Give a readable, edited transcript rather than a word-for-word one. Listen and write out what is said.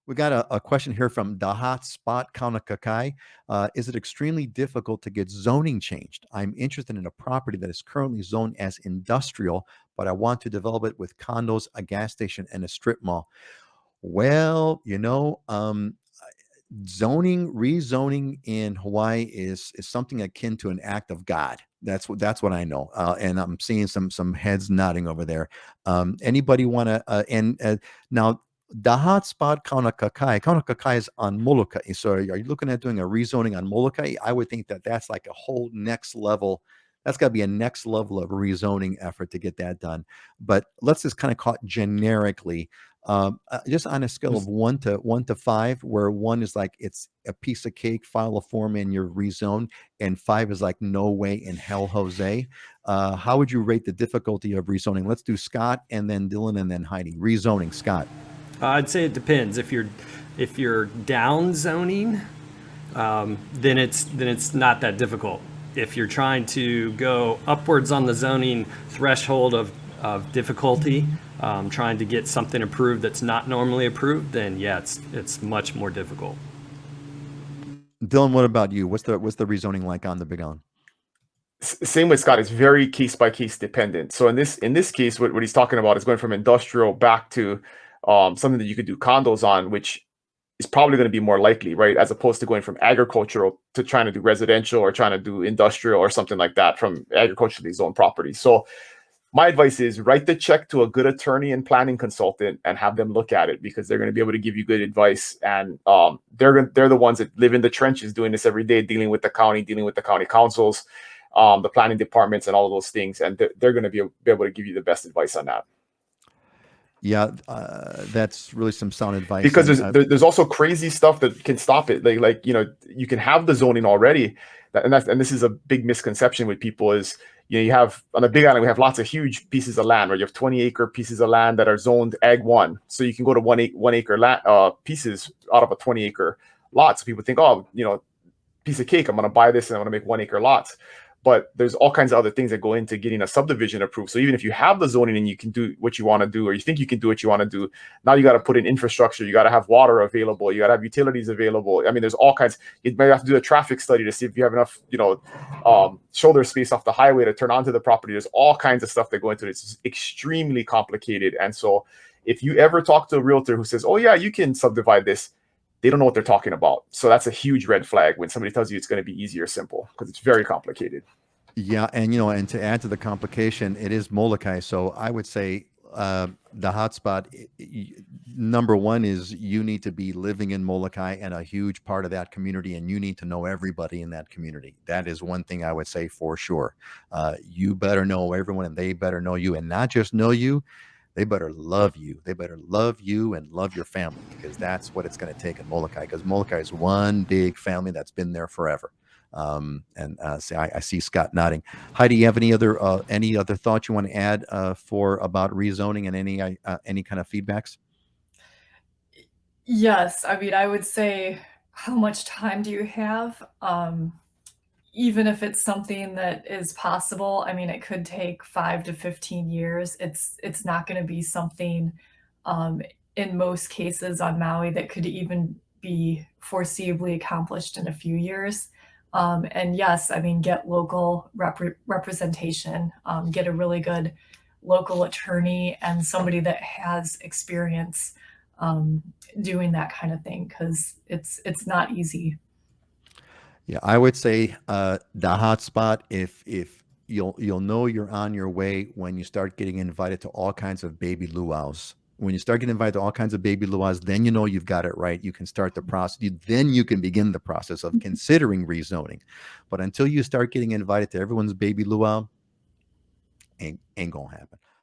We got a question here from Dahat Spot Kaunakakai. Is it extremely difficult to get zoning changed? I'm interested in a property that is currently zoned as industrial, but I want to develop it with condos, a gas station, and a strip mall. Well, rezoning in Hawaii is something akin to an act of God. That's what I know, and I'm seeing some heads nodding over there. Anybody want to? And Now, the hotspot Kaunakakai is on Molokai. So are you looking at doing a rezoning on Molokai? I would think that that's like a whole next level. That's got to be a next level of rezoning effort to get that done. But let's just kind of call it generically, just on a scale of one to five, where one is like it's a piece of cake, file a form and you're rezoned, and five is like no way in hell, Jose. How would you rate the difficulty of rezoning? Let's do Scott and then Dylan and then Heidi. Rezoning, Scott. I'd say it depends. If you're down zoning, then it's not that difficult. If you're trying to go upwards on the zoning threshold of difficulty, trying to get something approved that's not normally approved, then yeah, it's much more difficult. Dylan, what about you? What's the rezoning like on the Big Island? Same with Scott. It's very case by case dependent. So in this case, what he's talking about is going from industrial back to something that you could do condos on, which is probably going to be more likely, right? As opposed to going from agricultural to trying to do residential or trying to do industrial or something like that from agriculturally zoned properties. So my advice is write the check to a good attorney and planning consultant and have them look at it, because they're going to be able to give you good advice. And they're the ones that live in the trenches doing this every day, dealing with the county, dealing with the county councils, the planning departments, and all of those things. And they're going to be able to give you the best advice on that. Yeah, that's really some sound advice. Because there's also crazy stuff that can stop it. Like you can have the zoning already, and this is a big misconception with people is, you have on the Big Island, we have lots of huge pieces of land, where you have 20-acre pieces of land that are zoned Ag 1. So you can go to one acre land, pieces out of a 20-acre lot. So people think, oh, piece of cake, I'm going to buy this and I'm going to make 1-acre lots. But there's all kinds of other things that go into getting a subdivision approved. So even if you have the zoning and you can do what you want to do, or you think you can do what you want to do, now you got to put in infrastructure. You got to have water available. You got to have utilities available. I mean, there's all kinds. You may have to do a traffic study to see if you have enough, shoulder space off the highway to turn onto the property. There's all kinds of stuff that go into it. It's extremely complicated. And so if you ever talk to a realtor who says, oh yeah, you can subdivide this, they don't know what they're talking about. So that's a huge red flag when somebody tells you it's going to be easy or simple, because it's very complicated. Yeah, and to add to the complication, it is Molokai. So I would say the hotspot, number one is you need to be living in Molokai and a huge part of that community, and you need to know everybody in that community. That is one thing I would say for sure. You better know everyone, and they better know you, and not just know you. They better love you. They better love you and love your family, because that's what it's going to take in Molokai, because Molokai is one big family that's been there forever. I see Scott nodding. Heidi, you have any other thoughts you want to add about rezoning and any kind of feedbacks? Yes, I mean, I would say, how much time do you have? Even if it's something that is possible, I mean, it could take 5 to 15 years. It's not going to be something, in most cases on Maui, that could even be foreseeably accomplished in a few years. And yes, I mean, get local representation, get a really good local attorney and somebody that has experience doing that kind of thing, because it's not easy. Yeah, I would say the hotspot. If you'll know you're on your way when you start getting invited to all kinds of baby luau's. When you start getting invited to all kinds of baby luau's, then you know you've got it right. You can start the process. Then you can begin the process of considering rezoning. But until you start getting invited to everyone's baby luau, ain't gonna happen.